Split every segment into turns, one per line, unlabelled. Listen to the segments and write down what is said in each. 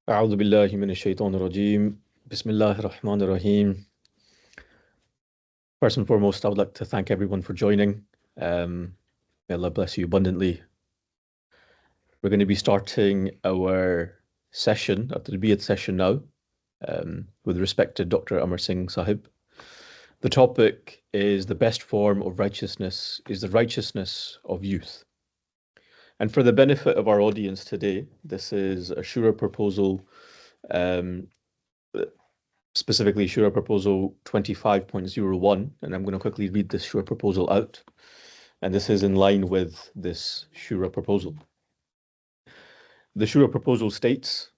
أعوذ بالله من الشيطان الرجيم بسم الله الرحمن الرحيم. First and foremost, I would like to thank everyone for joining. May Allah bless you abundantly. We're going to be starting our session, our Tarbiyat session now, with respect to Dr. Amar Singh Sahib. The topic is the best form of righteousness is the righteousness of youth. And for the benefit of our audience today, this is a Shura proposal, um, specifically Shura Proposal 25.01, and I'm going to quickly read this Shura proposal out. And this is in line with this Shura proposal. The Shura proposal states,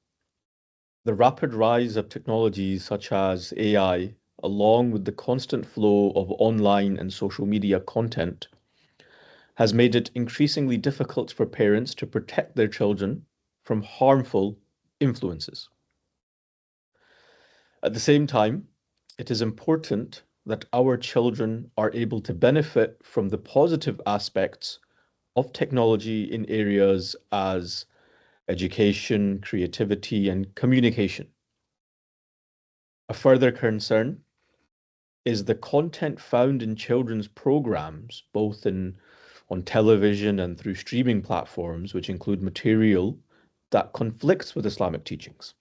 the rapid rise of technologies such as AI, along with the constant flow of online and social media content, has made it increasingly difficult for parents to protect their children from harmful influences. At the same time, it is important that our children are able to benefit from the positive aspects of technology in areas as education, creativity, and communication. A further concern is the content found in children's programs, both on television and through streaming platforms, which include material that conflicts with Islamic teachings.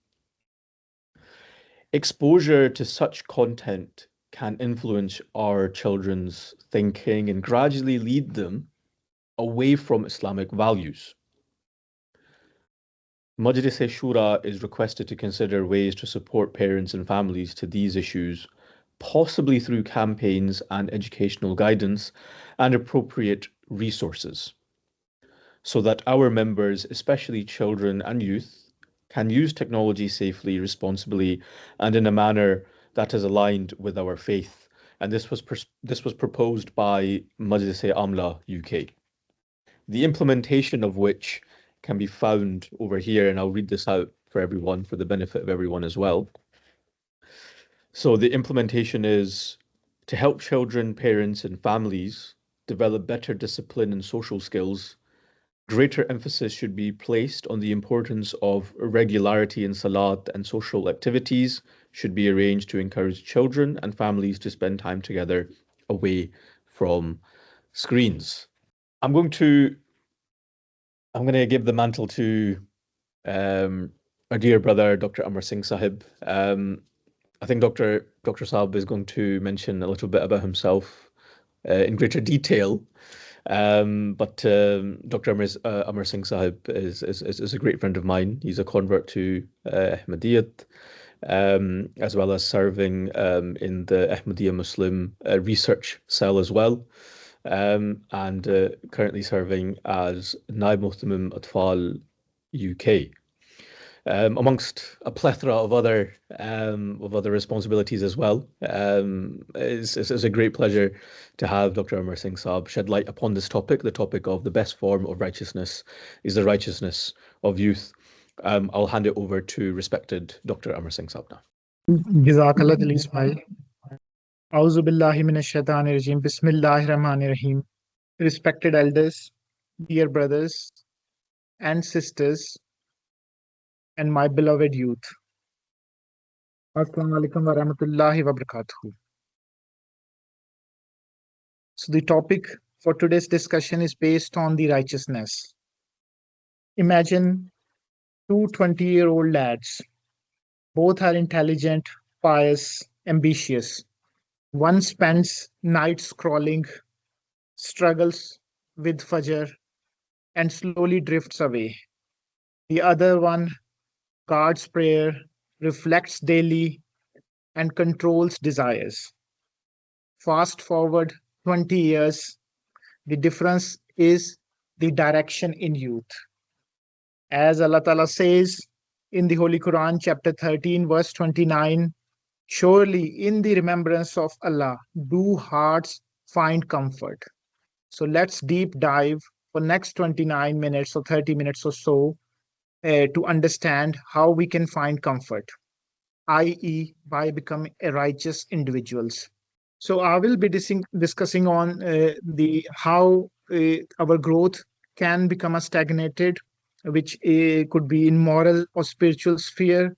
Exposure to such content can influence our children's thinking and gradually lead them away from Islamic values. Majlis-e-Shura is requested to consider ways to support parents and families to these issues, possibly through campaigns and educational guidance and appropriate resources, so that our members, especially children and youth, can use technology safely, responsibly, and in a manner that is aligned with our faith. And this was proposed by Majlis-e-Amla UK. The implementation of which can be found over here, and I'll read this out for everyone for the benefit of everyone as well. So the implementation is to help children, parents, and families develop better discipline and social skills. Greater emphasis should be placed on the importance of regularity in salat, and social activities should be arranged to encourage children and families to spend time together away from screens. I'm going to give the mantle to our dear brother, Dr. Amar Singh Sahib. I think Dr. Sahib is going to mention a little bit about himself in greater detail. But Dr. Amar Singh Sahib is a great friend of mine. He's a convert to Ahmadiyyat, as well as serving in the Ahmadiyya Muslim research cell as well, and currently serving as Naib Muhtamim Atfal UK. Amongst a plethora of other responsibilities as well. It's a great pleasure to have Dr. Amar Singh Saab shed light upon this topic, the topic of the best form of righteousness is the righteousness of youth. I'll hand it over to respected Dr. Amar Singh Saab now.
Jazakallah Jalil Ismail. Auzu billahi minash shaitanir rajim. Bismillahir Rahmanir Rahim. Respected elders, dear brothers and sisters, and my beloved youth. Assalamu alaikum wa rahmatullahi wa barakatuh. So the topic for today's discussion is based on the righteousness. Imagine two 20-year-old lads. Both are intelligent, pious, ambitious. One spends nights scrolling, struggles with Fajr, and slowly drifts away. The other one guards prayer, reflects daily, and controls desires. Fast forward 20 years, the difference is the direction in youth. As Allah Ta'ala says in the Holy Quran, chapter 13, verse 29, surely in the remembrance of Allah do hearts find comfort. So let's deep dive for next 29 minutes or 30 minutes or so to understand how we can find comfort, i.e. by becoming a righteous individuals. So I will be discussing on how our growth can become stagnated which could be in moral or spiritual sphere.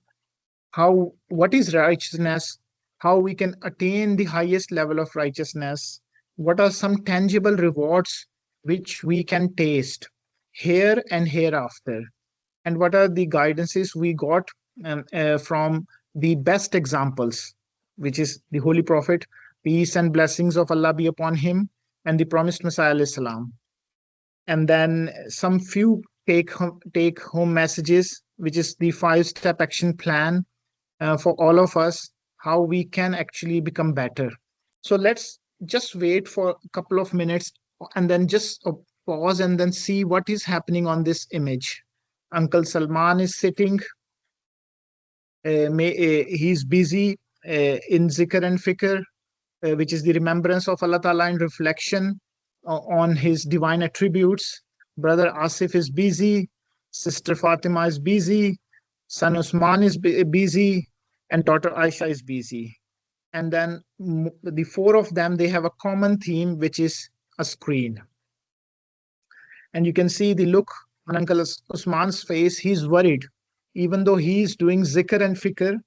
What is righteousness? How we can attain the highest level of righteousness? What are some tangible rewards which we can taste here and hereafter? And what are the guidances we got from the best examples, which is the Holy Prophet, peace and blessings of Allah be upon him, and the promised Messiah, alayhi salam. And then some few take home messages, which is the 5-step action plan for all of us, how we can actually become better. So let's just wait for a couple of minutes and then just pause and then see what is happening on this image. Uncle Salman is sitting. He's busy in zikr and fikr, which is the remembrance of Allah Ta'ala and reflection on his divine attributes. Brother Asif is busy. Sister Fatima is busy. Son Usman is busy. And daughter Aisha is busy. And then the four of them, they have a common theme, which is a screen. And you can see the look on Uncle Usman's face. He's worried, even though he is doing zikr and fikr,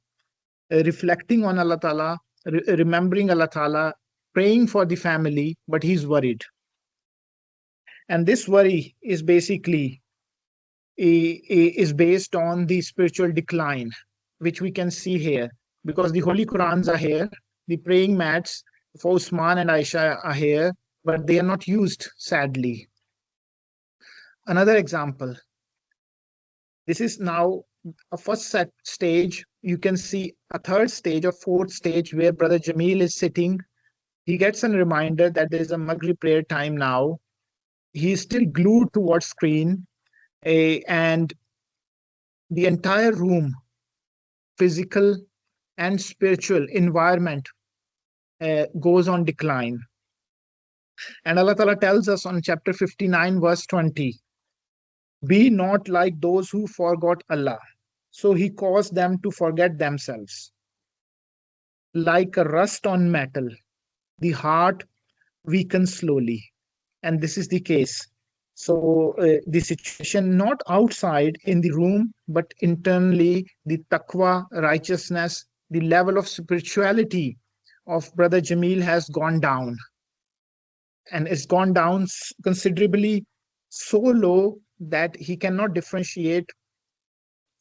reflecting on Allah Ta'ala, remembering Allah Ta'ala, praying for the family, but he's worried. And this worry is basically is based on the spiritual decline, which we can see here, because the Holy Qurans are here, the praying mats for Usman and Aisha are here, but they are not used, sadly. Another example. This is now a first stage. You can see a third stage or fourth stage where Brother Jamil is sitting. He gets a reminder that there is a Maghrib prayer time now. He is still glued towards screen, and the entire room, physical and spiritual environment, goes on decline. And Allah Ta'ala tells us on chapter 59, verse 20, be not like those who forgot Allah. So he caused them to forget themselves. Like a rust on metal, the heart weakens slowly. And this is the case. So the situation not outside in the room, but internally, the taqwa, righteousness, the level of spirituality of Brother Jamil has gone down. And it's gone down considerably, so low that he cannot differentiate.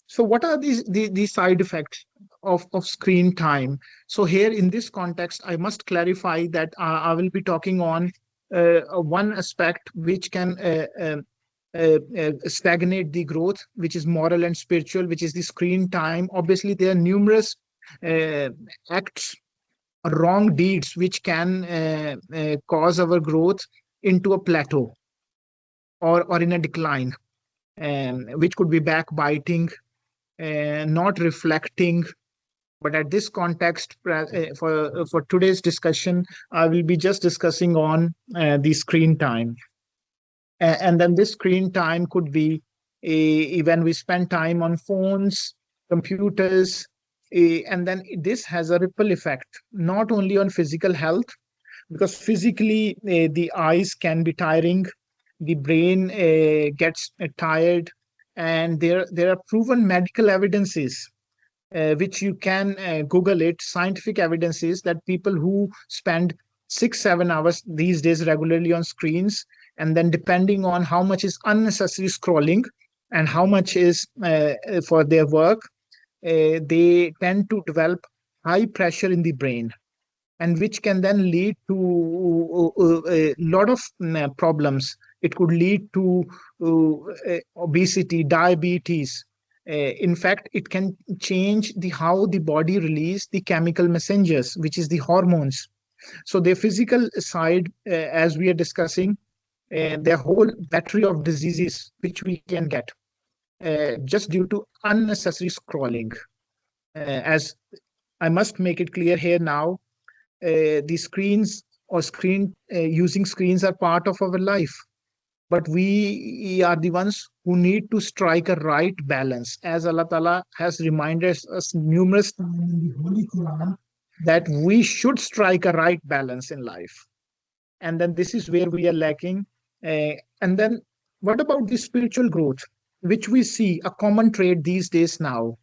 So what are these side effects of screen time? So here in this context, I must clarify that I will be talking on one aspect which can stagnate the growth, which is moral and spiritual, which is the screen time. Obviously, there are numerous acts, wrong deeds, which can cause our growth into a plateau or in a decline, which could be backbiting, not reflecting. But at this context, for today's discussion, I will be just discussing on the screen time. And then this screen time could be when we spend time on phones, computers, and then this has a ripple effect, not only on physical health, because physically the eyes can be tiring, the brain gets tired, and there are proven medical evidences, which you can Google it, scientific evidences that people who spend 6-7 hours these days regularly on screens, and then depending on how much is unnecessary scrolling and how much is for their work, they tend to develop high pressure in the brain, and which can then lead to a lot of problems. It could lead to obesity, diabetes. In fact, it can change how the body release the chemical messengers, which is the hormones. So the physical side, as we are discussing, the whole battery of diseases which we can get just due to unnecessary scrolling. As I must make it clear here now, the screens or using screens are part of our life, but we are the ones who need to strike a right balance, as Allah Ta'ala has reminded us numerous times in the Holy Quran that we should strike a right balance in life. And then this is where we are lacking. And then what about the spiritual growth? which we see a common trait these days now.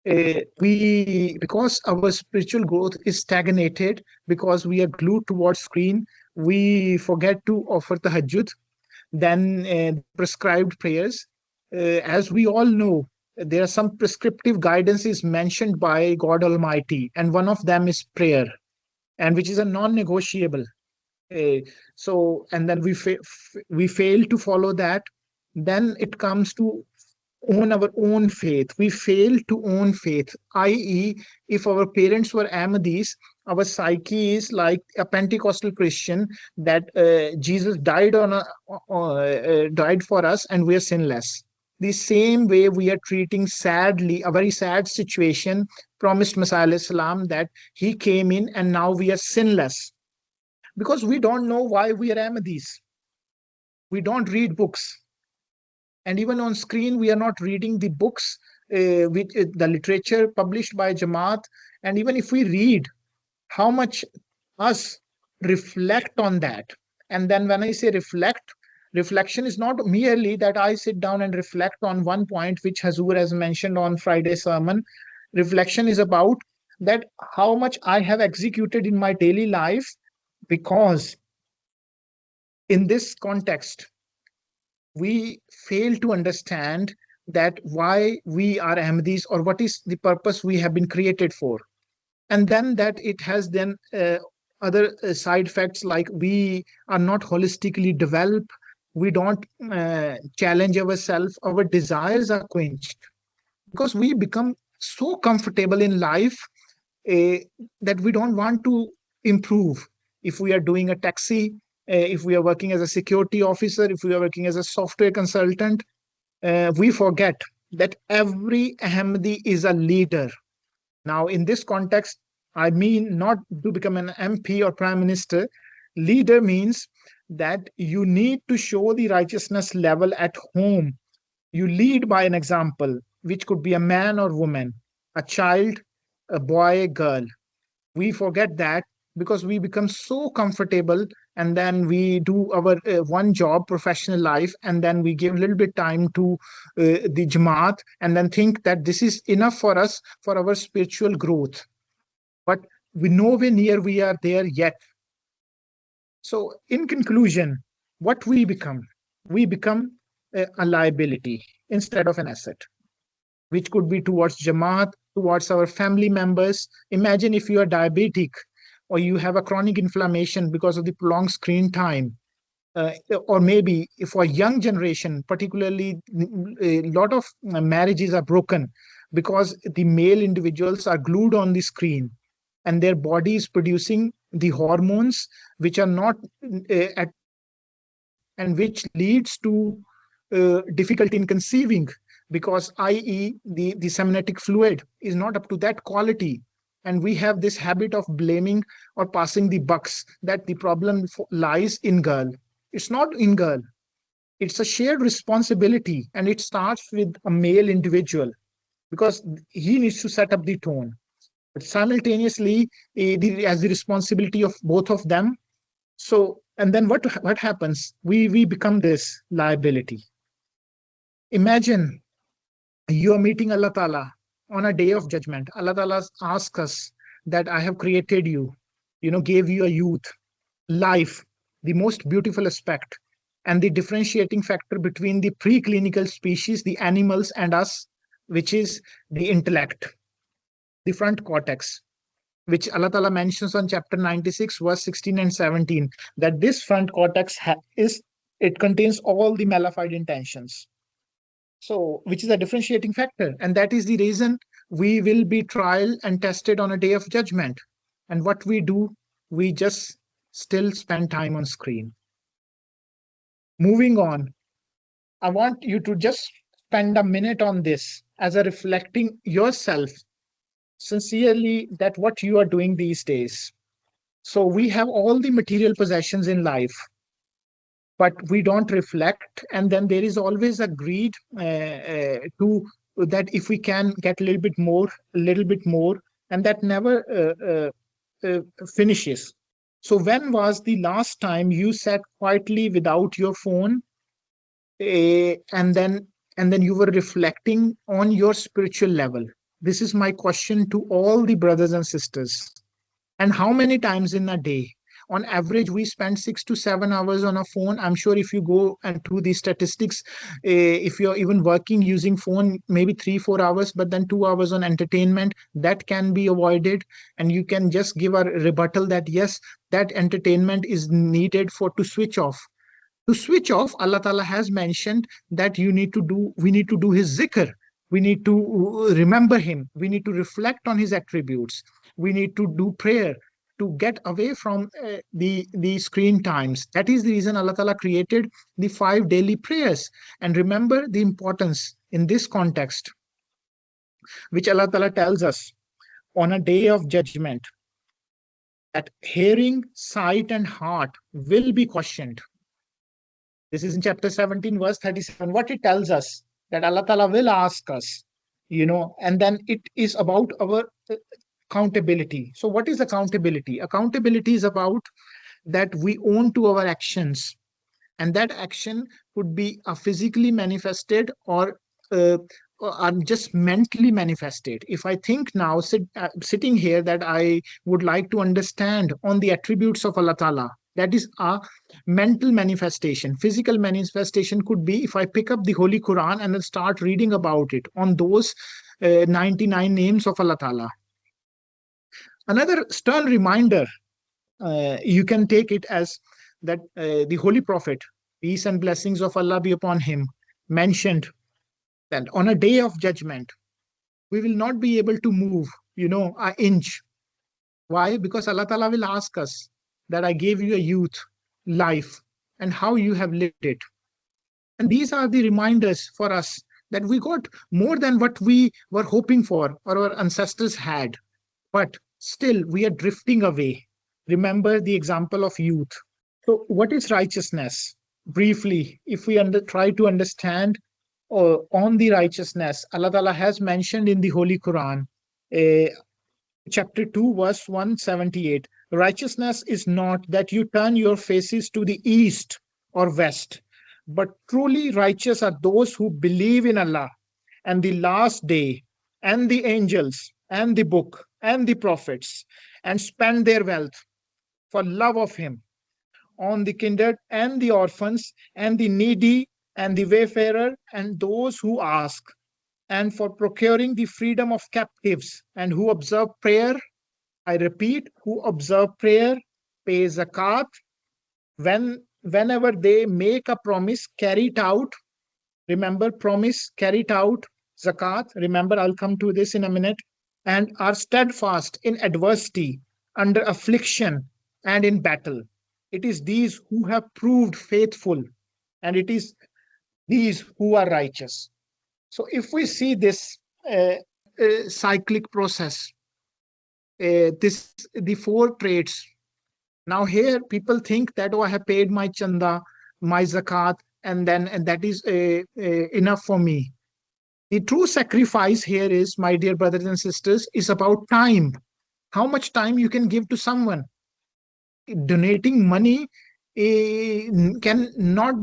Because our spiritual growth is stagnated, because we are glued towards screen, we forget to offer the tahajjud, then the prescribed prayers. As we all know, there are some prescriptive guidances mentioned by God Almighty, and one of them is prayer, and which is a non-negotiable. Uh, and then we fail to follow that. Then it comes to own our own faith. We fail to own faith, i.e., if our parents were Ahmadis, our psyche is like a Pentecostal Christian, that Jesus died for us and we are sinless. The same way we are treating sadly a very sad situation, promised Messiah Salam, that he came in and now we are sinless, because we don't know why we are Ahmadis. We don't read books, and even on screen we are not reading the books, with the literature published by Jamaat. And even if we read, how much us reflect on that? And then when I say reflect, reflection is not merely that I sit down and reflect on one point which Hazur has mentioned on Friday sermon. Reflection is about that how much I have executed in my daily life, because in this context we fail to understand that why we are Ahmadis, or what is the purpose we have been created for. And then that it has then other side effects, like we are not holistically developed, we don't challenge ourselves, our desires are quenched, because we become so comfortable in life, uh, that we don't want to improve. If we are doing a taxi, if we are working as a security officer, if we are working as a software consultant, we forget that every Ahmadi is a leader. Now, in this context, I mean not to become an MP or prime minister. Leader means that you need to show the righteousness level at home. You lead by an example, which could be a man or woman, a child, a boy, girl. We forget that, because we become so comfortable, and then we do our one job, professional life, and then we give a little bit time to the Jamaat, and then think that this is enough for us for our spiritual growth. But we nowhere near we are there yet. So in conclusion, what we become a liability instead of an asset, which could be towards Jamaat, towards our family members. Imagine if you are diabetic, or you have a chronic inflammation because of the prolonged screen time. Or maybe for a young generation, particularly, a lot of marriages are broken because the male individuals are glued on the screen, and their body is producing the hormones which are not at, and which leads to difficulty in conceiving, because i.e. the seminatic fluid is not up to that quality. And we have this habit of blaming or passing the bucks, that the problem lies in girl. It's not in girl. It's a shared responsibility, and it starts with a male individual, because he needs to set up the tone. But simultaneously, as the responsibility of both of them. So, and then what happens? We become this liability. Imagine you are meeting Allah Ta'ala on a day of judgment. Allah Ta'ala asks us that I have created you, gave you a youth, life, the most beautiful aspect, and the differentiating factor between the preclinical species, the animals, and us, which is the intellect, the front cortex, which Allah Ta'ala mentions on chapter 96, verse 16 and 17, that this front cortex it contains all the malified intentions. So, which is a differentiating factor. And that is the reason we will be trial and tested on a day of judgment. And what we do, we just still spend time on screen. Moving on, I want you to just spend a minute on this as a reflecting yourself sincerely, that what you are doing these days. So we have all the material possessions in life, but we don't reflect. And then there is always a greed to that if we can get a little bit more, and that never finishes. So when was the last time you sat quietly without your phone, and then and then you were reflecting on your spiritual level. This is my question to all the brothers and sisters. And how many times in a day? On average, we spend 6 to 7 hours on a phone. I'm sure if you go and through these statistics, if you're even working using phone, maybe 3 4 hours, but then 2 hours on entertainment, that can be avoided. And you can just give a rebuttal that yes, that entertainment is needed for to switch off. To switch off, Allah Ta'ala has mentioned that we need to do his zikr. We need to remember him. We need to reflect on his attributes. We need to do prayer to get away from the screen times. That is the reason Allah Ta'ala created the 5 daily prayers. And remember the importance in this context, which Allah Ta'ala tells us on a day of judgment, that hearing, sight, and heart will be questioned. This is in chapter 17, verse 37. What it tells us, that Allah Ta'ala will ask us, and then it is about our accountability. So, what is accountability? Accountability is about that we own to our actions, and that action could be physically manifested or just mentally manifested. If I think now, sitting here, that I would like to understand on the attributes of Allah Ta'ala, that is a mental manifestation. Physical manifestation could be if I pick up the Holy Quran and then start reading about it on those 99 names of Allah Ta'ala. Another stern reminder, you can take it as that the Holy Prophet, peace and blessings of Allah be upon him, mentioned that on a day of judgment, we will not be able to move, an inch. Why? Because Allah Ta'ala will ask us that I gave you a youth, life, and how you have lived it. And these are the reminders for us that we got more than what we were hoping for or our ancestors had. But still, we are drifting away. Remember the example of youth. So, what is righteousness? Briefly, if we try to understand on the righteousness, Allah Ta'ala has mentioned in the Holy Quran, chapter 2, verse 178. Righteousness is not that you turn your faces to the east or west, but truly righteous are those who believe in Allah and the last day and the angels and the book and the prophets, and spend their wealth for love of him on the kindred and the orphans and the needy and the wayfarer and those who ask, and for procuring the freedom of captives, and who observe prayer. I repeat, who observe prayer, pay zakat, whenever they make a promise, carry it out. Remember, promise, carry it out, zakat. Remember, I'll come to this in a minute. And are steadfast in adversity, under affliction, and in battle. It is these who have proved faithful, and it is these who are righteous. So, if we see this cyclic process, the 4 traits. Now, here people think that, oh, I have paid my chanda, my zakat, and that is enough for me. The true sacrifice here is, my dear brothers and sisters, is about time. How much time you can give to someone. Donating money cannot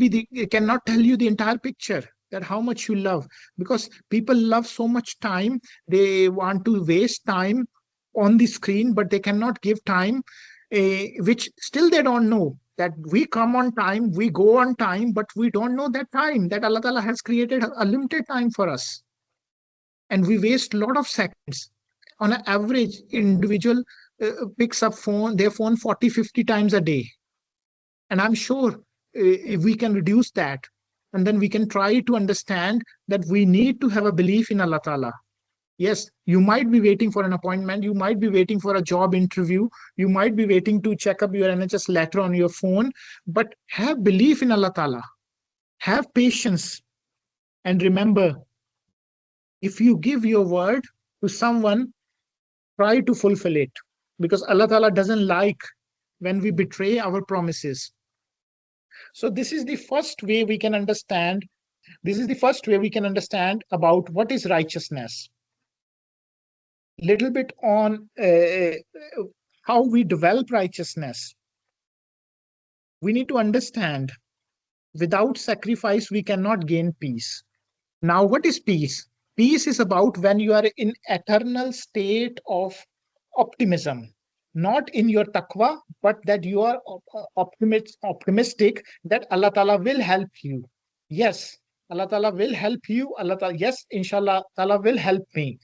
tell you the entire picture, that how much you love, because people love so much time. They want to waste time on the screen, but they cannot give time, which still they don't know that we come on time, we go on time, but we don't know that time that Allah Ta'ala has created a limited time for us. And we waste a lot of seconds. On an average, individual picks up their phone 40, 50 times a day. And I'm sure if we can reduce that, and then we can try to understand that we need to have a belief in Allah Ta'ala. Yes, you might be waiting for an appointment. You might be waiting for a job interview. You might be waiting to check up your NHS letter on your phone. But have belief in Allah Ta'ala. Have patience. And remember, if you give your word to someone, try to fulfill it. Because Allah Ta'ala doesn't like when we betray our promises. So this is the first way we can understand. This is the first way we can understand about what is righteousness. Little bit on how we develop righteousness. We need to understand, without sacrifice, we cannot gain peace. Now, what is peace? Peace is about when you are in eternal state of optimism, not in your taqwa, but that you are optimistic that Allah Ta'ala will help you. Yes, Allah Ta'ala will help you. Allah Ta'ala, yes, inshallah, Allah will help me.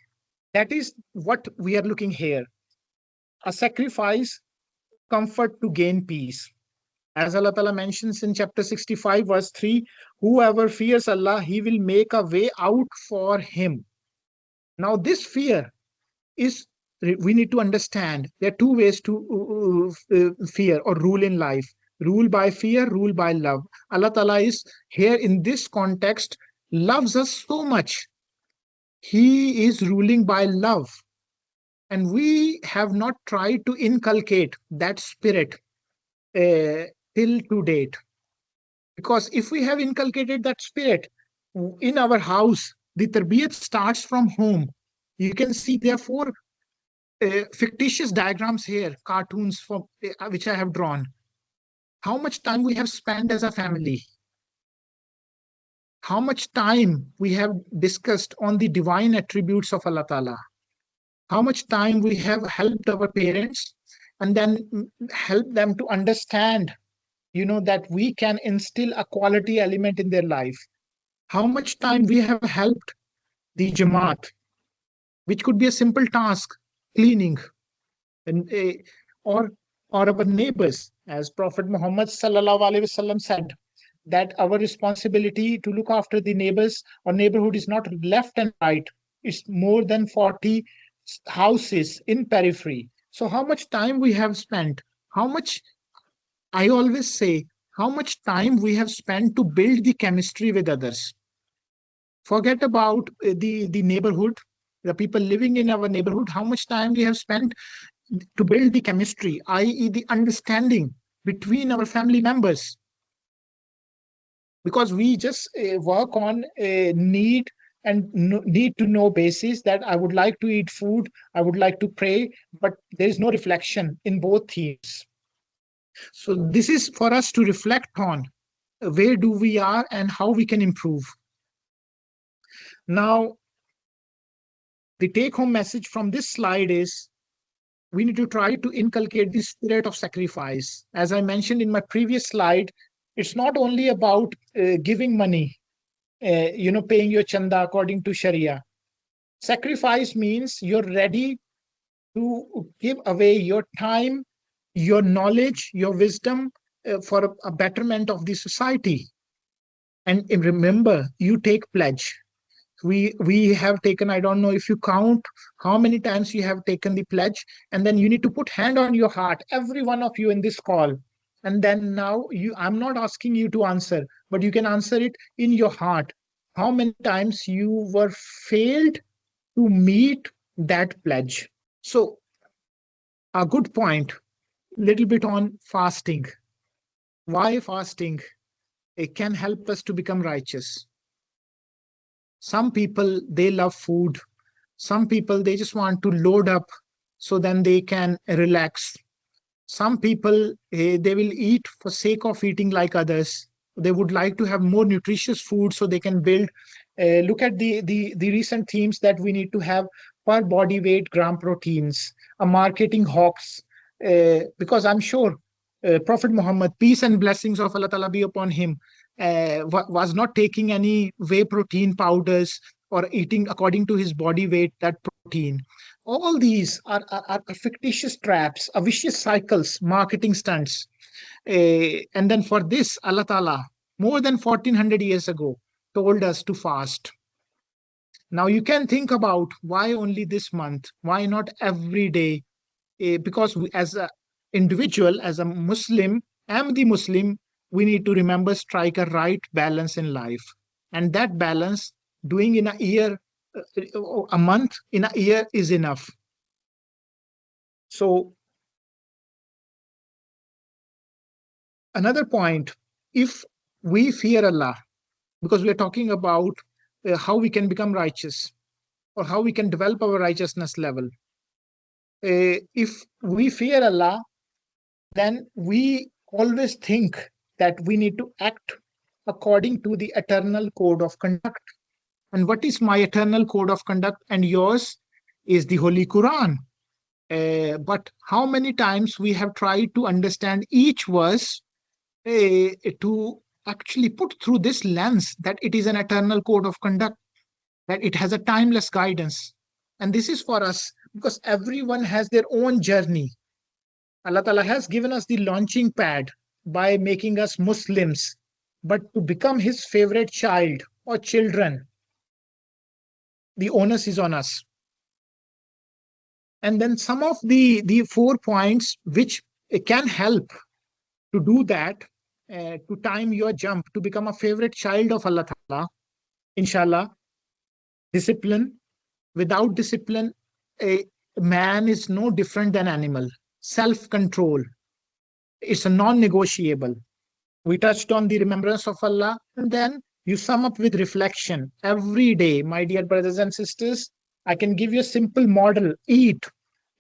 That is what we are looking here. A sacrifice, comfort to gain peace. As Allah Ta'ala mentions in chapter 65, verse 3, whoever fears Allah, He will make a way out for him. Now, this fear is, we need to understand there are two ways to fear or rule in life: rule by fear, rule by love. Allah Ta'ala is here in this context, loves us so much. He is ruling by love. And we have not tried to inculcate that spirit till to date. Because if we have inculcated that spirit in our house, the tarbiyat starts from home. You can see there are four fictitious diagrams here, cartoons from which I have drawn. How much time we have spent as a family? How much time we have discussed on the divine attributes of Allah Ta'ala? How much time we have helped our parents and then help them to understand, that we can instill a quality element in their life. How much time we have helped the Jamaat, which could be a simple task, cleaning, and or our neighbors, as Prophet Muhammad sallallahu alaihi wasallam said, that our responsibility to look after the neighbors or neighborhood is not left and right. It's more than 40 houses in periphery. So how much time we have spent? How much, I always say, how much time we have spent to build the chemistry with others. Forget about the neighborhood, the people living in our neighborhood, how much time we have spent to build the chemistry, i.e. the understanding between our family members. Because we just work on a need and need to know basis that I would like to eat food, I would like to pray, but there is no reflection in both themes. So this is for us to reflect on where do we are and how we can improve. Now, the take-home message from this slide is we need to try to inculcate the spirit of sacrifice. As I mentioned in my previous slide, it's not only about giving money, paying your chanda according to Sharia. Sacrifice means you're ready to give away your time, your knowledge, your wisdom for a betterment of the society. And remember, you take pledge. We have taken, I don't know if you count how many times you have taken the pledge, and then you need to put hand on your heart, every one of you in this call. And then now I'm not asking you to answer, but you can answer it in your heart. How many times you were failed to meet that pledge? So a good point, little bit on fasting. Why fasting? It can help us to become righteous. Some people, they love food. Some people, they just want to load up so then they can relax. Some people, they will eat for sake of eating like others. They would like to have more nutritious food so they can build. Look at the recent themes that we need to have per body weight gram proteins, a marketing hawks, because I'm sure Prophet Muhammad, peace and blessings of Allah Ta'ala be upon him, was not taking any whey protein powders or eating according to his body weight, that protein. All these are fictitious traps, vicious cycles, marketing stunts. And then for this, Allah Ta'ala, more than 1400 years ago, told us to fast. Now you can think about why only this month? Why not every day? Because as an individual, as a Muslim, am the Muslim, we need to remember strike a right balance in life. And that balance, doing in a year, a month, in a year is enough. So another point, if we fear Allah, because we are talking about how we can become righteous or how we can develop our righteousness level. If we fear Allah, then we always think that we need to act according to the eternal code of conduct. And what is my eternal code of conduct? And yours is the Holy Quran. But how many times we have tried to understand each verse to actually put through this lens that it is an eternal code of conduct, that it has a timeless guidance. And this is for us because everyone has their own journey. Allah Ta'ala has given us the launching pad by making us Muslims, but to become his favorite child or children, the onus is on us. And then some of the 4 points which can help to do that, to time your jump, to become a favorite child of Allah Ta'ala, inshallah. Discipline. Without discipline, a man is no different than animal. Self-control. It's a non-negotiable. We touched on the remembrance of Allah, and then you sum up with reflection. Every day, my dear brothers and sisters, I can give you a simple model. EAT.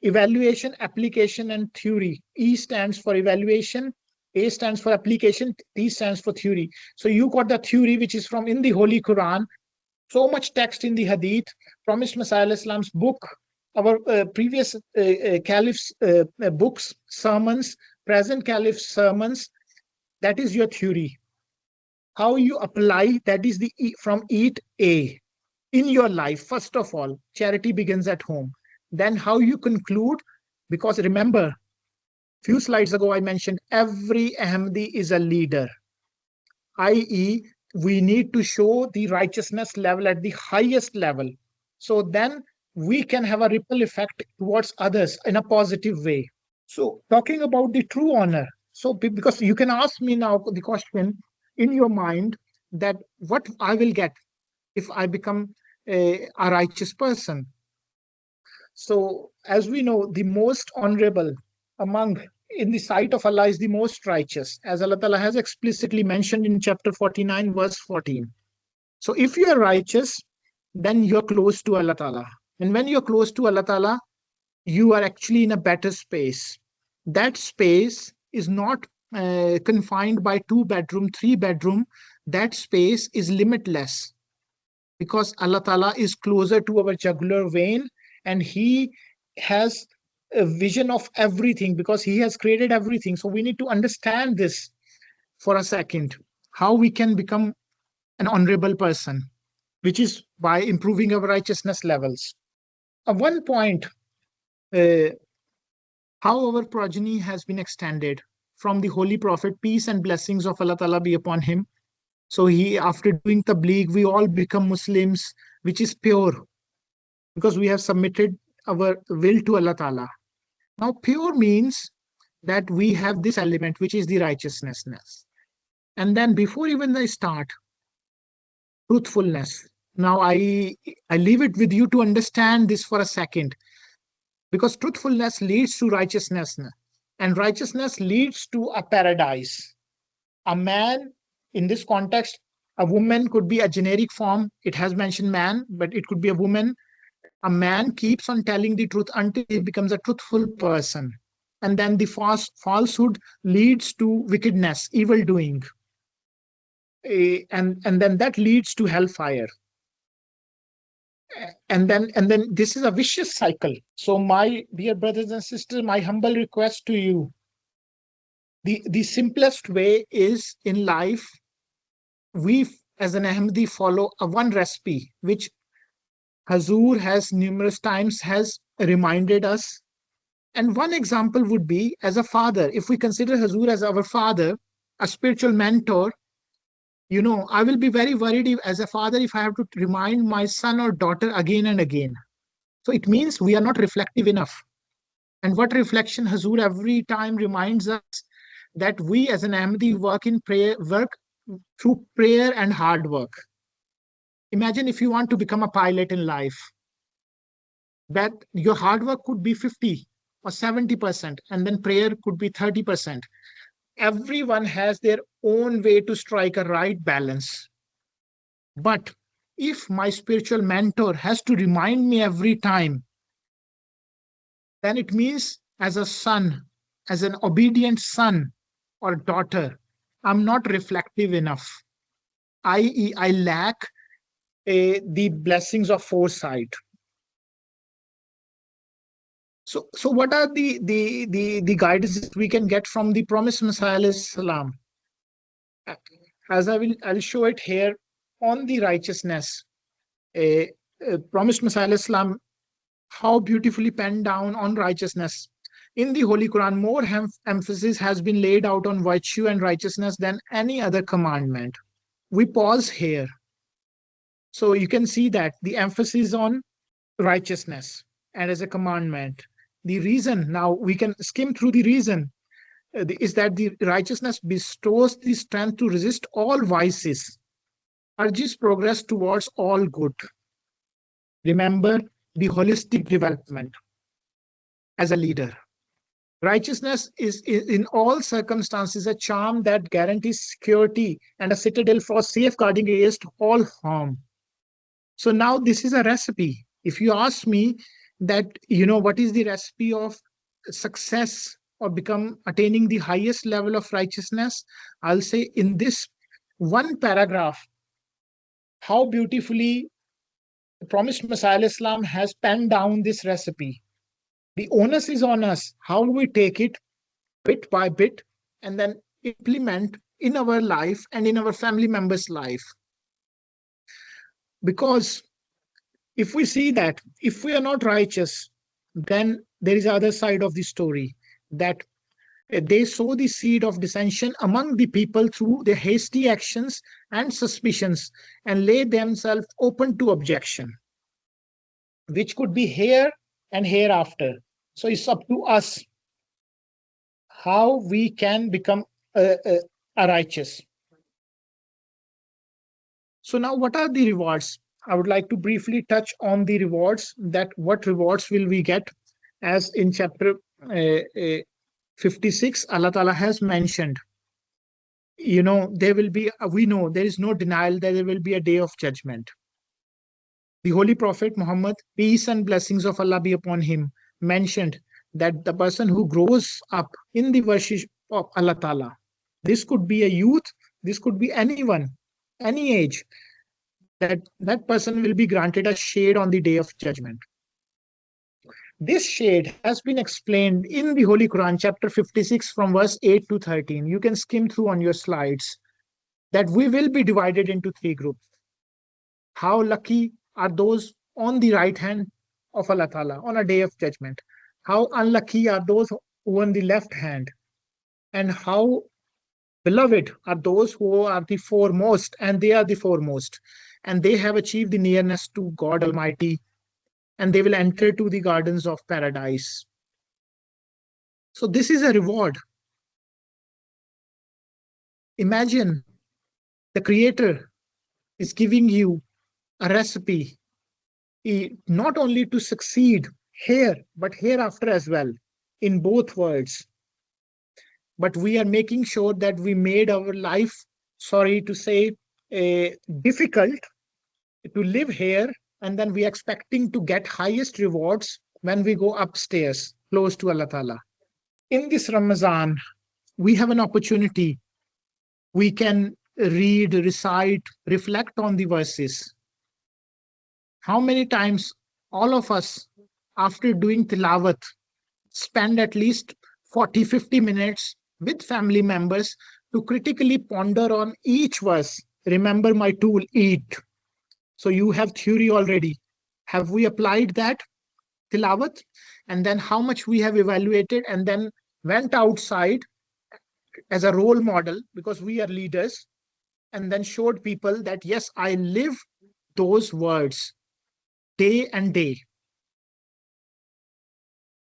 Evaluation, application, and theory. E stands for evaluation, A stands for application, T stands for theory. So you got the theory, which is from in the Holy Quran. So much text in the Hadith, promised Messiah Islam's book, our previous Caliph's books, sermons, present Caliph's sermons. That is your theory. How you apply, that is the from EAT A in your life. First of all, charity begins at home. Then how you conclude, because remember, few slides ago I mentioned every Ahmadi is a leader, i.e. we need to show the righteousness level at the highest level. So then we can have a ripple effect towards others in a positive way. So talking about the true honor. So because you can ask me now the question in your mind that what I will get if I become a righteous person. So as we know, the most honorable among in the sight of Allah is the most righteous, as Allah Ta'ala has explicitly mentioned in chapter 49, verse 14. So if you are righteous, then you're close to Allah Ta'ala. And when you're close to Allah Ta'ala, you are actually in a better space. That space is not confined by 2-bedroom, 3-bedroom. That space is limitless because Allah Ta'ala is closer to our jugular vein and he has a vision of everything because he has created everything. So we need to understand this for a second, how we can become an honorable person, which is by improving our righteousness levels. One point, how our progeny has been extended from the Holy Prophet, peace and blessings of Allah Ta'ala be upon him. So he, after doing tabligh, we all become Muslims, which is pure because we have submitted our will to Allah Ta'ala. Now, pure means that we have this element, which is the righteousness. And then before even I start, truthfulness. Now, I leave it with you to understand this for a second, because truthfulness leads to righteousness, and righteousness leads to a paradise. A man, in this context, a woman could be a generic form. It has mentioned man, but it could be a woman. A man keeps on telling the truth until he becomes a truthful person. And then the falsehood leads to wickedness, evil doing. And then that leads to hellfire. And then this is a vicious cycle. So my dear brothers and sisters, my humble request to you, the simplest way is in life, we as an Ahmadi follow a one recipe, which Hazur has numerous times has reminded us. And one example would be as a father. If we consider Hazur as our father, a spiritual mentor, you know, I will be very worried as a father if I have to remind my son or daughter again and again. So it means we are not reflective enough. And what reflection Hazur every time reminds us that we as an Ahmadi work through prayer and hard work. Imagine if you want to become a pilot in life, that your hard work could be 50 or 70%, and then prayer could be 30%. Everyone has their own way to strike a right balance. But if my spiritual mentor has to remind me every time, then it means as a son, as an obedient son or daughter, I'm not reflective enough. I lack the blessings of foresight. So what are the guidances we can get from the promised Messiah alayhi salam? As I'll show it here on the righteousness. Promised Messiah alayhi salam, how beautifully penned down on righteousness. In the Holy Quran, more emphasis has been laid out on virtue and righteousness than any other commandment. We pause here. So you can see that the emphasis on righteousness and as a commandment. The reason, now we can skim through the reason, is that the righteousness bestows the strength to resist all vices, urges progress towards all good. Remember the holistic development as a leader. Righteousness is in all circumstances a charm that guarantees security and a citadel for safeguarding against all harm. So now this is a recipe. If you ask me that, what is the recipe of success or attaining the highest level of righteousness, I'll say in this one paragraph, how beautifully the promised Messiah Islam has penned down this recipe. The onus is on us. How do we take it bit by bit and then implement in our life and in our family members' life? Because if we see that if we are not righteous, then there is the other side of the story, that they sow the seed of dissension among the people through their hasty actions and suspicions and lay themselves open to objection, which could be here and hereafter. So it's up to us how we can become a righteous. So now what are the rewards? I would like to briefly touch on the rewards, that what rewards will we get, as in chapter 56, Allah Ta'ala has mentioned, there will be, we know there is no denial that there will be a day of judgment. The Holy Prophet Muhammad, peace and blessings of Allah be upon him, mentioned that the person who grows up in the worship of Allah Ta'ala, this could be a youth, this could be anyone, any age, that person will be granted a shade on the day of judgment. This shade has been explained in the Holy Quran, chapter 56, from verse 8 to 13. You can skim through on your slides, that we will be divided into three groups. How lucky are those on the right hand of Allah Ta'ala on a day of judgment? How unlucky are those who on the left hand? And how beloved are those who are the foremost, and they are the foremost, and they have achieved the nearness to God Almighty, and they will enter to the gardens of paradise. So this is a reward. Imagine the Creator is giving you a recipe, not only to succeed here, but hereafter as well, in both worlds. But we are making sure that we made our life, sorry to say, difficult to live here, and then we are expecting to get highest rewards when we go upstairs, close to Allah Ta'ala. In this Ramadan, we have an opportunity. We can read, recite, reflect on the verses. How many times all of us, after doing tilawat, spend at least 40-50 minutes with family members to critically ponder on each verse. Remember my tool, eat. So you have theory already. Have we applied that tilawat? And then how much we have evaluated, and then went outside as a role model, because we are leaders, and then showed people that, yes, I live those words day and day.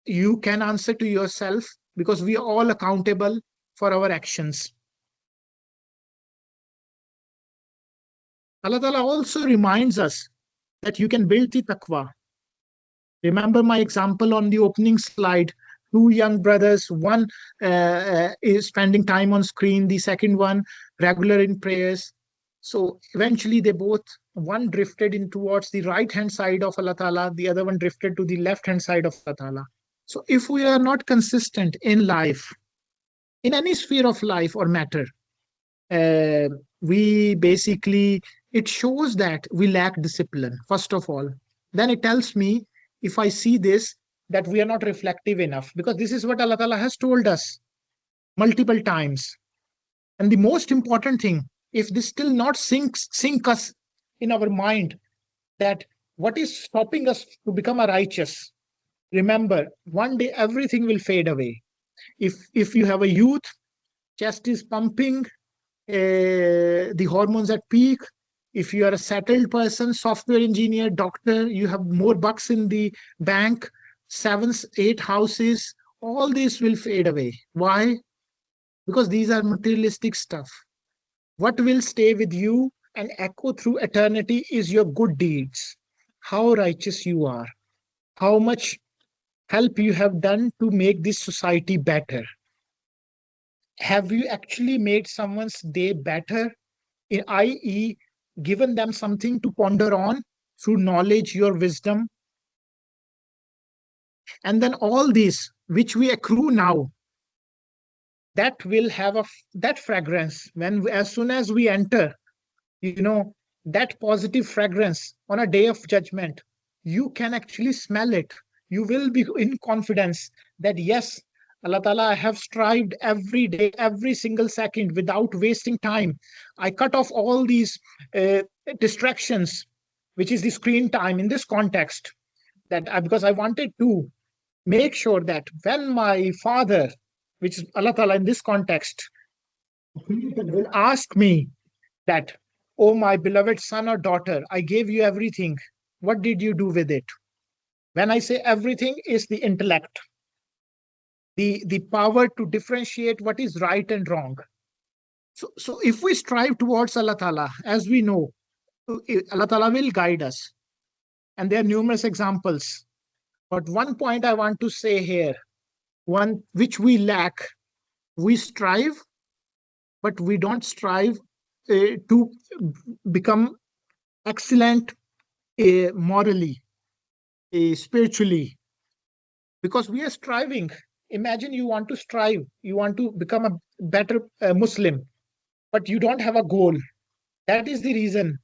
You can answer to yourself, because we are all accountable for our actions. Allah Ta'ala also reminds us that you can build the taqwa. Remember my example on the opening slide. Two young brothers, one is spending time on screen, the second one regular in prayers. So eventually they both, one drifted in towards the right hand side of Allah Ta'ala, the other one drifted to the left hand side of Allah Ta'ala. So if we are not consistent in life, in any sphere of life or matter, we basically It shows that we lack discipline, first of all. Then it tells me, if I see this, that we are not reflective enough, because this is what Allah Ta'ala has told us multiple times. And the most important thing, if this still not sink us in our mind, that what is stopping us to become a righteous, remember, one day everything will fade away. If you have a youth, chest is pumping, the hormones at peak. If you are a settled person, software engineer, doctor, you have more bucks in the bank, 7, 8 houses, all this will fade away. Why? Because these are materialistic stuff. What will stay with you and echo through eternity is your good deeds, how righteous you are, how much help you have done to make this society better. Have you actually made someone's day better, i.e., given them something to ponder on through knowledge, your wisdom? And then all these, which we accrue now, that will have that fragrance when, as soon as we enter, that positive fragrance on a day of judgment, you can actually smell it. You will be in confidence that yes, Allah Ta'ala, I have strived every day, every single second without wasting time. I cut off all these distractions, which is the screen time in this context, because I wanted to make sure that when my father, which is Allah Ta'ala in this context, will ask me that, oh, my beloved son or daughter, I gave you everything. What did you do with it? When I say everything, is the intellect, the power to differentiate what is right and wrong. So if we strive towards Allah Ta'ala, as we know, Allah Ta'ala will guide us. And there are numerous examples. But one point I want to say here, one which we lack, we strive, but we don't strive to become excellent morally, spiritually, because we are striving. Imagine you want to strive, you want to become a better Muslim, but you don't have a goal. That is the reason.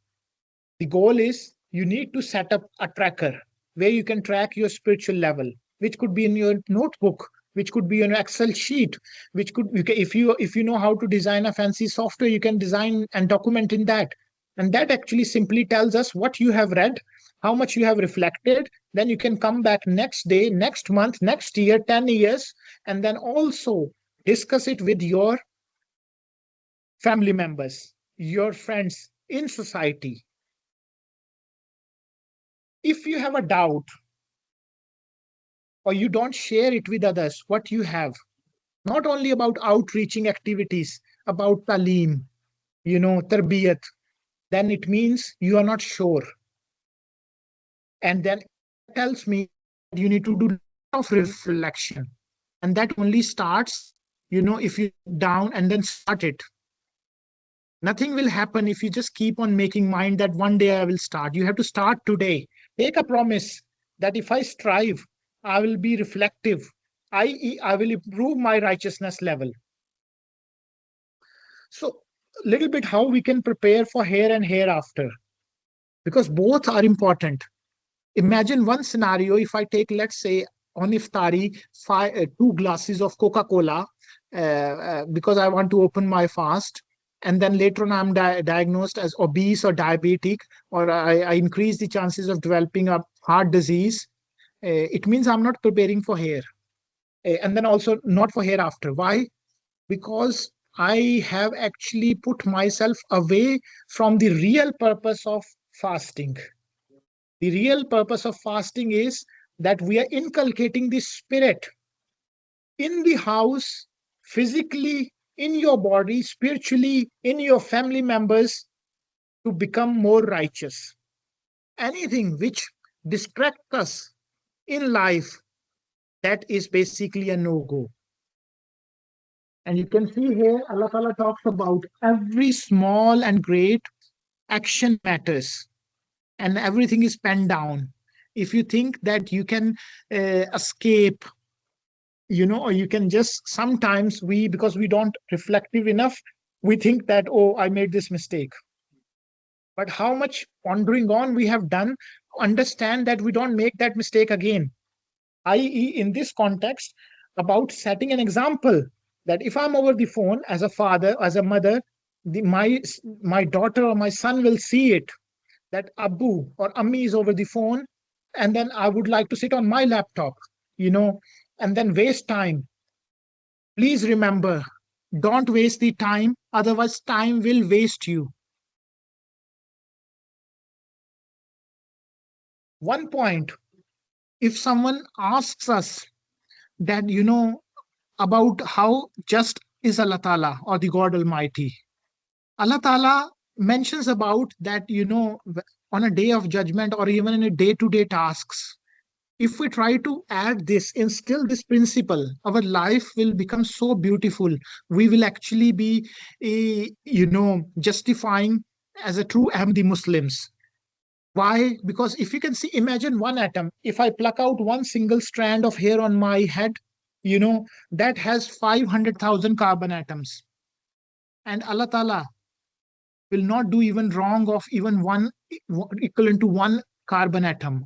The goal is you need to set up a tracker where you can track your spiritual level, which could be in your notebook, which could be on an Excel sheet, which could, if you know how to design a fancy software, you can design and document in that. And that actually simply tells us what you have read, how much you have reflected. Then you can come back next day, next month, next year, 10 years, and then also discuss it with your family members, your friends in society. If you have a doubt or you don't share it with others, what you have, not only about outreaching activities, about talim, tarbiyat, then it means you are not sure. And then it tells me you need to do of reflection. And that only starts, if you down and then start it. Nothing will happen if you just keep on making mind that one day I will start. You have to start today. Take a promise that if I strive, I will be reflective, i.e., I will improve my righteousness level. So, a little bit how we can prepare for here and hereafter, because both are important. Imagine one scenario. If I take, let's say, on iftari, 2 glasses of Coca-Cola, because I want to open my fast, and then later on I'm diagnosed as obese or diabetic, or I increase the chances of developing a heart disease, it means I'm not preparing for here. And then also not for hereafter. Why? Because I have actually put myself away from the real purpose of fasting. The real purpose of fasting is that we are inculcating the spirit in the house, physically, in your body, spiritually, in your family members, to become more righteous. Anything which distracts us in life, that is basically a no-go. And you can see here, Allah Ta'ala talks about every small and great action matters, and everything is penned down. If you think that you can escape, or you can just, sometimes because we don't reflective enough, we think that, oh, I made this mistake. but how much pondering on we have done to understand that we don't make that mistake again. I.e., in this context, about setting an example that if I'm over the phone as a father, as a mother, my daughter or my son will see it that Abu or Ammi is over the phone, and then I would like to sit on my laptop, you know, and then waste time. Please remember, don't waste the time, otherwise, time will waste you. One point, if someone asks us that, about how just is Allah Ta'ala or the God Almighty, Allah Ta'ala mentions about that, on a day of judgment or even in a day to day tasks. If we try to add this, instill this principle, our life will become so beautiful. We will actually be, justifying as a true Ahmadi Muslims. Why? Because if you can see, imagine one atom. If I pluck out one single strand of hair on my head, that has 500,000 carbon atoms. And Allah Ta'ala will not do even wrong of even one equivalent to one carbon atom,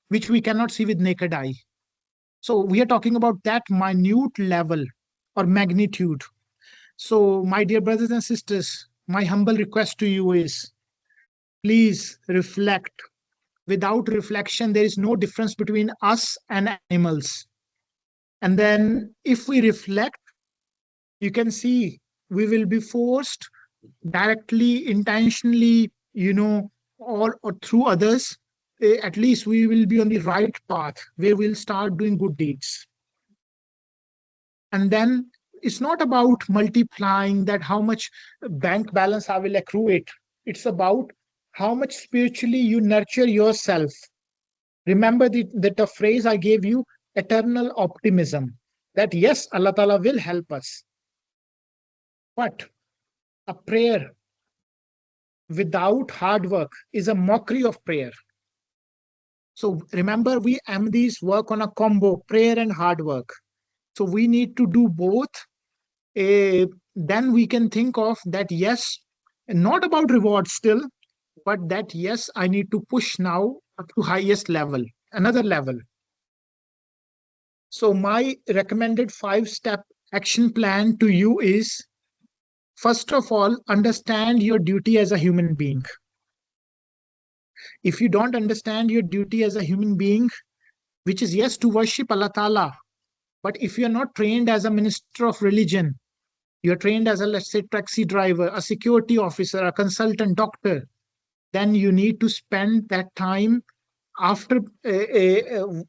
which we cannot see with naked eye. So we are talking about that minute level or magnitude. So, my dear brothers and sisters, my humble request to you is please reflect. Without reflection, there is no difference between us and animals. And then, if we reflect, you can see we will be forced directly, intentionally, or through others. At least we will be on the right path where we'll start doing good deeds. And then it's not about multiplying that how much bank balance I will accrue it. It's about how much spiritually you nurture yourself. Remember the phrase I gave you, eternal optimism, that yes, Allah Ta'ala will help us. But a prayer without hard work is a mockery of prayer. So remember, we Ahmadis work on a combo, prayer and hard work. So we need to do both. Then we can think of that, yes, not about reward still, but that, yes, I need to push now up to highest level, another level. So my recommended 5-step action plan to you is, first of all, understand your duty as a human being. If you don't understand your duty as a human being, which is, yes, to worship Allah Ta'ala, but if you're not trained as a minister of religion, you're trained as a, let's say, taxi driver, a security officer, a consultant, doctor, then you need to spend that time after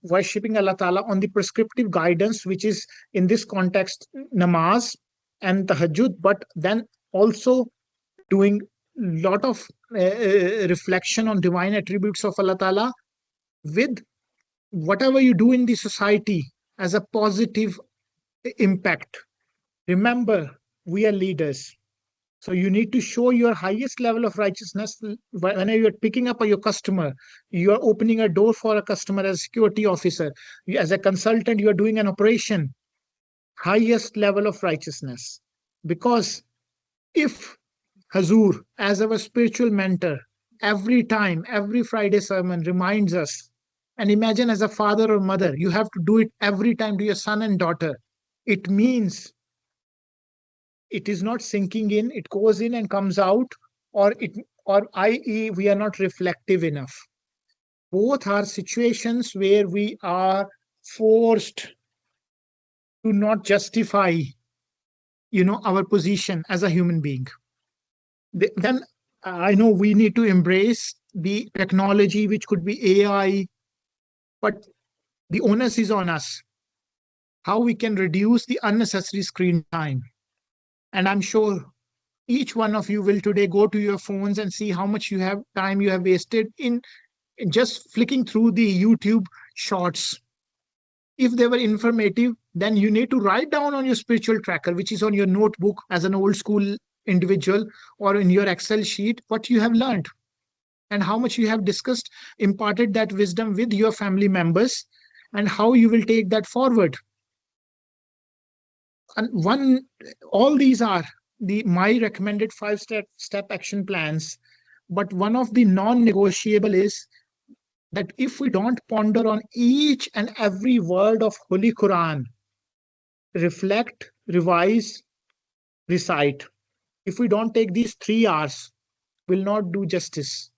worshipping Allah Ta'ala on the prescriptive guidance, which is in this context, namaz and tahajjud, but then also doing lot of reflection on divine attributes of Allah Ta'ala with whatever you do in the society as a positive impact. Remember, we are leaders. So you need to show your highest level of righteousness whenever you're picking up your customer. You are opening a door for a customer as a security officer. As a consultant, you are doing an operation. Highest level of righteousness. Because if Hazur, as our spiritual mentor, every time, every Friday sermon reminds us, and imagine as a father or mother, you have to do it every time to your son and daughter. It means it is not sinking in, it goes in and comes out, or i.e., we are not reflective enough. Both are situations where we are forced to not justify, our position as a human being. Then I know we need to embrace the technology, which could be AI, but the onus is on us. How we can reduce the unnecessary screen time. And I'm sure each one of you will today go to your phones and see how much time you have wasted in just flicking through the YouTube shorts. If they were informative, then you need to write down on your spiritual tracker, which is on your notebook as an old school individual, or in your Excel sheet, what you have learned and how much you have discussed, imparted that wisdom with your family members, and how you will take that forward. And all these are my recommended 5-step action plans, But one of the non-negotiable is that if we don't ponder on each and every word of Holy Quran, reflect, revise, recite, if we don't take these 3 hours, will not do justice.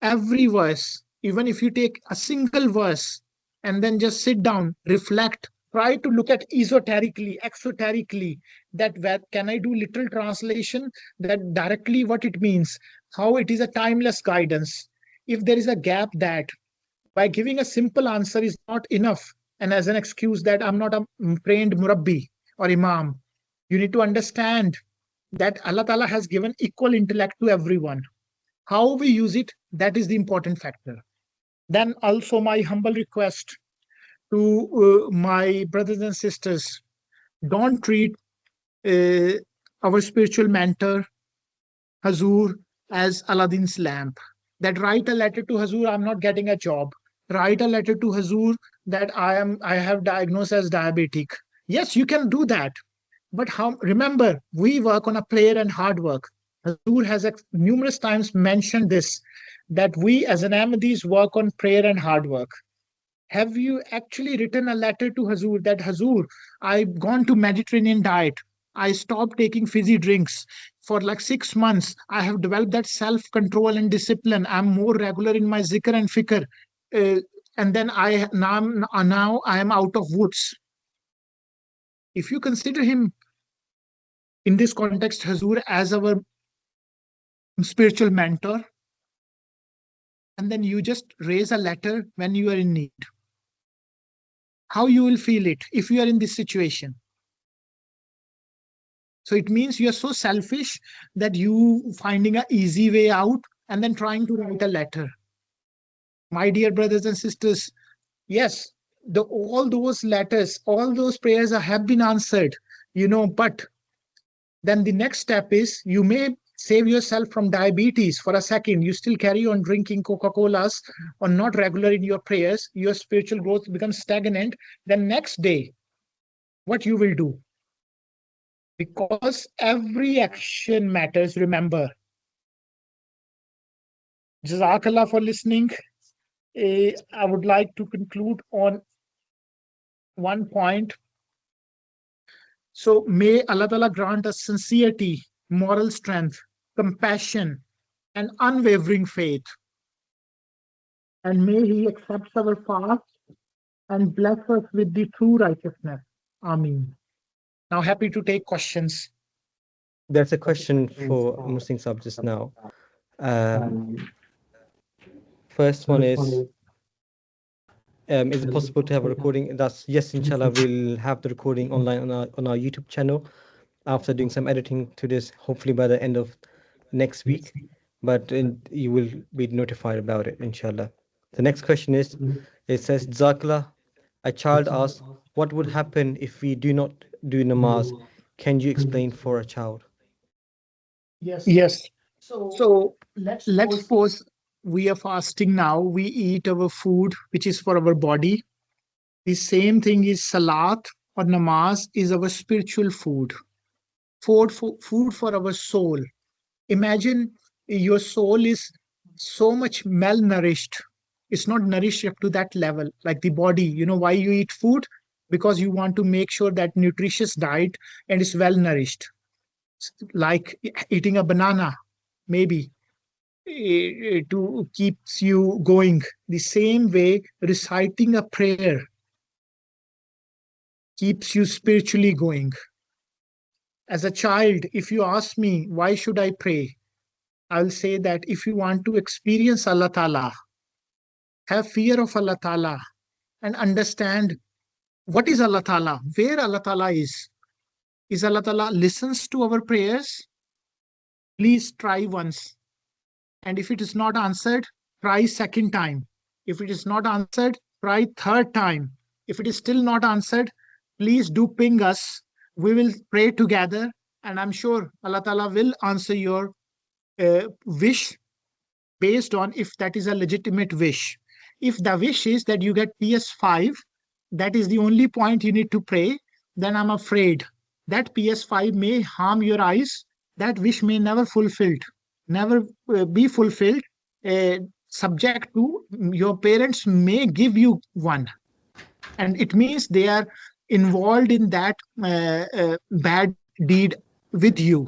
Every verse, even if you take a single verse and then just sit down, reflect, try to look at esoterically, exoterically, that where can I do literal translation, that directly what it means, how it is a timeless guidance. If there is a gap, that by giving a simple answer is not enough, and as an excuse that I'm not a trained murabbi or imam, you need to understand that Allah Ta'ala has given equal intellect to everyone. How we use it, that is the important factor. Then also my humble request to my brothers and sisters, don't treat uh, our spiritual mentor, Hazur, as Aladdin's lamp. That write a letter to Hazur, I'm not getting a job. Write a letter to Hazur that I have diagnosed as diabetic. Yes, you can do that. But how, remember, we work on a prayer and hard work. Hazur has numerous times mentioned this, that we as an Ahmadis work on prayer and hard work. Have you actually written a letter to Hazur that Hazur, I've gone to Mediterranean diet. I stopped taking fizzy drinks for like 6 months. I have developed that self-control and discipline. I'm more regular in my zikr and fikr. Uh, and then now I am out of woods. If you consider him in this context, Hazur, as our spiritual mentor, and then you just raise a letter when you are in need, how you will feel it if you are in this situation. So it means you are so selfish that you finding an easy way out and then trying to write a letter. My dear brothers and sisters, yes, all those letters, all those prayers have been answered, but then the next step is you may save yourself from diabetes for a second. You still carry on drinking Coca-Colas or not regular in your prayers. Your spiritual growth becomes stagnant. Then next day, what you will do? Because every action matters, remember. Jazakallah for listening. I would like to conclude on one point. So may Allah Ta'ala grant us sincerity, moral strength, compassion, and unwavering faith. And may He accept our fast and bless us with the true righteousness. Ameen. Now, happy to take questions.
There's a question for Muslim Sahib just now. First one is it possible to have a recording? That's yes, inshallah, we'll have the recording online on our YouTube channel after doing some editing to this, hopefully by the end of next week. But you will be notified about it, inshallah. The next question is, it says, Zakla, a child asks, what would happen if we do not do namaz? Can you explain for a child?
Yes. So let's suppose we are fasting now. We eat our food, which is for our body. The same thing is salat or namaz is our spiritual food. Food for our soul. Imagine your soul is so much malnourished. It's not nourished up to that level, like the body. You know why you eat food? Because you want to make sure that nutritious diet and is well nourished. Like eating a banana, maybe to keeps you going. The same way, reciting a prayer keeps you spiritually going. As a child, if you ask me, why should I pray? I'll say that if you want to experience Allah Ta'ala, have fear of Allah Ta'ala, and understand what is Allah Ta'ala, where Allah Ta'ala is. Is Allah Ta'ala listens to our prayers? Please try once. And if it is not answered, try second time. If it is not answered, try third time. If it is still not answered, please do ping us. We will pray together, and I'm sure Allah Ta'ala will answer your wish based on if that is a legitimate wish. If the wish is that you get PS5, that is the only point you need to pray, then I'm afraid that PS5 may harm your eyes. That wish may never fulfilled. never be fulfilled, subject to your parents may give you one, and it means they are involved in that bad deed with you,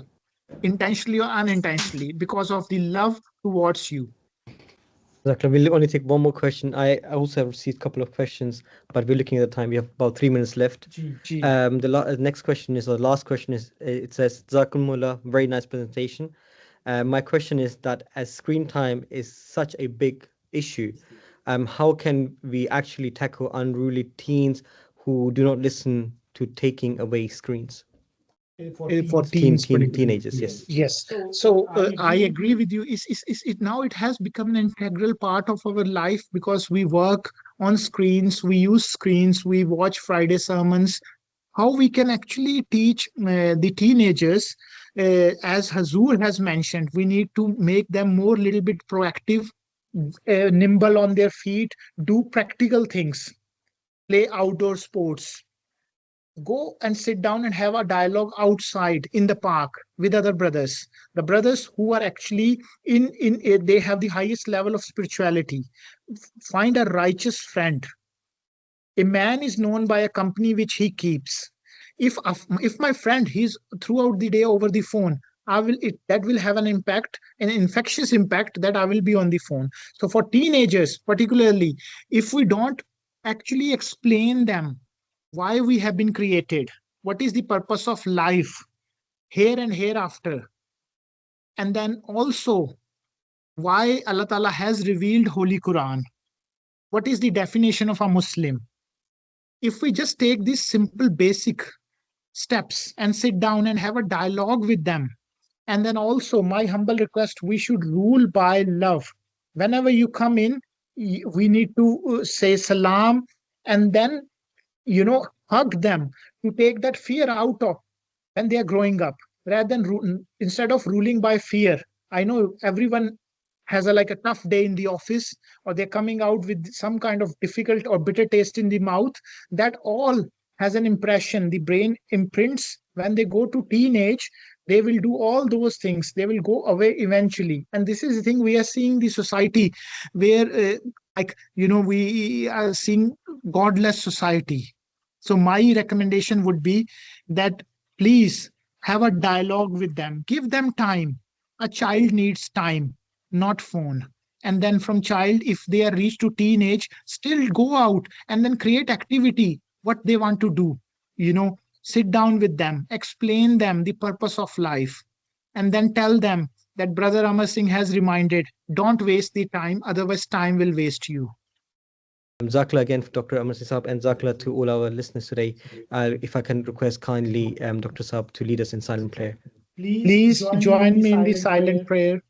intentionally or unintentionally, because of the love towards you.
Exactly. We'll only take one more question. I also have received a couple of questions, but we're looking at the time. We have about 3 minutes left.
Gee.
The next question is, or the last question is, it says, Jazakumullah, very nice presentation. My question is that as screen time is such a big issue, how can we actually tackle unruly teens who do not listen to taking away screens?
For teens particularly.
Teenagers, yes.
Yes. So I agree with you. Is it now it has become an integral part of our life, because we work on screens, we use screens, we watch Friday sermons. How we can actually teach the teenagers, as Hazur has mentioned, we need to make them more little bit proactive, nimble on their feet, do practical things, play outdoor sports, go and sit down and have a dialogue outside in the park with other brothers, the brothers who are actually in they have the highest level of spirituality. Find a righteous friend. A man is known by a company which he keeps. If my friend he's throughout the day over the phone, I will it that will have an impact, an infectious impact, that I will be on the phone. So for teenagers particularly, if we don't actually explain them why we have been created, what is the purpose of life here and hereafter, and then also why Allah Ta'ala has revealed Holy Quran, what is the definition of a Muslim. If we just take these simple basic steps and sit down and have a dialogue with them, and then also my humble request, we should rule by love. Whenever you come in, we need to say salam, and then hug them, to take that fear out of when they are growing up, rather than instead of ruling by fear. I know everyone has like a tough day in the office, or they're coming out with some kind of difficult or bitter taste in the mouth. That all has an impression. The brain imprints. When they go to teenage, they will do all those things, they will go away eventually. And this is the thing, we are seeing the society where we are seeing godless society. So my recommendation would be that, please have a dialogue with them, give them time. A child needs time, not phone. And then from child, if they are reached to teenage, still go out and then create activity, what they want to do. Sit down with them, explain them the purpose of life, and then tell them that Brother Amar Singh has reminded, don't waste the time, otherwise time will waste you.
Zakla again for Dr. Amar Sahib, and Zakla to all our listeners today. If I can request kindly Dr. Sahib to lead us in silent prayer.
Please join me in the silent prayer.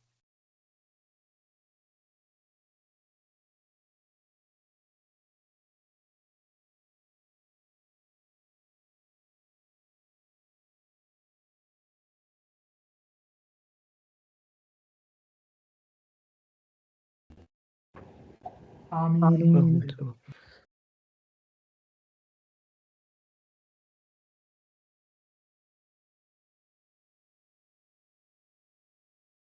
Ameen.